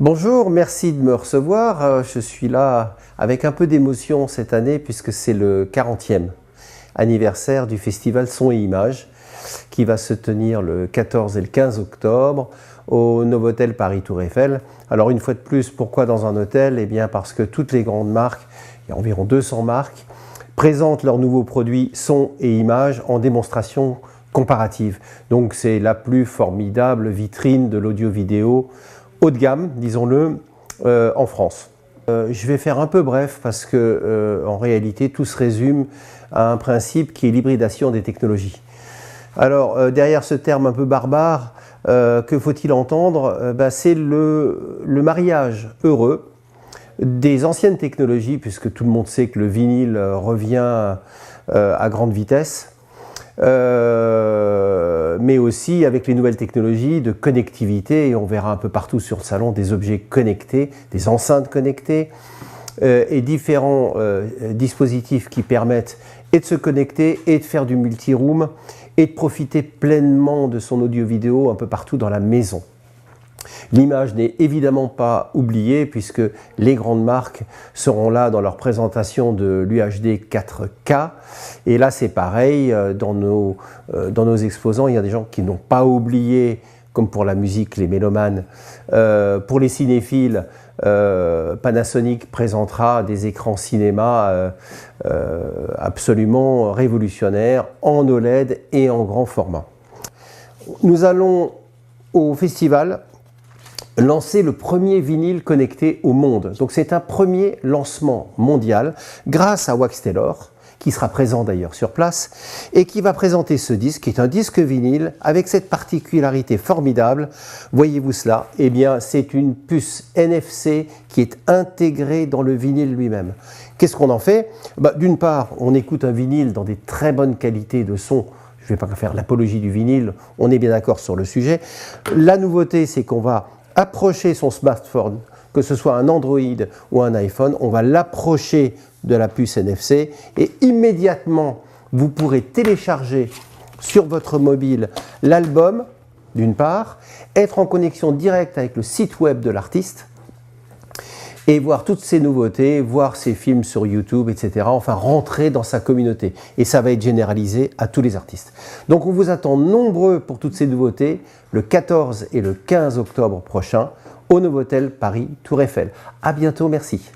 Bonjour, merci de me recevoir. Je suis là avec un peu d'émotion cette année puisque c'est le 40e anniversaire du festival Son et Images qui va se tenir le 14 et le 15 octobre au Novotel Paris Tour Eiffel. Alors une fois de plus, pourquoi dans un hôtel? Eh bien parce que toutes les grandes marques, il y a environ 200 marques, présentent leurs nouveaux produits son et images en démonstration comparative. Donc c'est la plus formidable vitrine de l'audio-vidéo haut de gamme, disons-le, en France. Je vais faire un peu bref parce que en réalité tout se résume à un principe qui est l'hybridation des technologies. Alors derrière ce terme un peu barbare, que faut-il entendre? C'est le mariage heureux des anciennes technologies, puisque tout le monde sait que le vinyle revient à grande vitesse, mais aussi avec les nouvelles technologies de connectivité, et on verra un peu partout sur le salon des objets connectés, des enceintes connectées, et différents dispositifs qui permettent et de se connecter et de faire du multi-room et de profiter pleinement de son audio-vidéo un peu partout dans la maison. L'image n'est évidemment pas oubliée puisque les grandes marques seront là dans leur présentation de l'UHD 4K. Et là c'est pareil, dans nos exposants, il y a des gens qui n'ont pas oublié, comme pour la musique, les mélomanes. Pour les cinéphiles, Panasonic présentera des écrans cinéma absolument révolutionnaires en OLED et en grand format. Nous allons au festival lancer le premier vinyle connecté au monde. Donc c'est un premier lancement mondial grâce à Wax Taylor, qui sera présent d'ailleurs sur place, et qui va présenter ce disque, qui est un disque vinyle, avec cette particularité formidable. Voyez-vous cela? Eh bien, c'est une puce NFC qui est intégrée dans le vinyle lui-même. Qu'est-ce qu'on en fait? D'une part, on écoute un vinyle dans des très bonnes qualités de son. Je ne vais pas faire l'apologie du vinyle, on est bien d'accord sur le sujet. La nouveauté, c'est qu'on va approcher son smartphone, que ce soit un Android ou un iPhone, on va l'approcher de la puce NFC et immédiatement vous pourrez télécharger sur votre mobile l'album d'une part, être en connexion directe avec le site web de l'artiste et voir toutes ses nouveautés, voir ses films sur YouTube, etc. Enfin, rentrer dans sa communauté. Et ça va être généralisé à tous les artistes. Donc, on vous attend nombreux pour toutes ces nouveautés le 14 et le 15 octobre prochain au Novotel Paris Tour Eiffel. À bientôt, merci.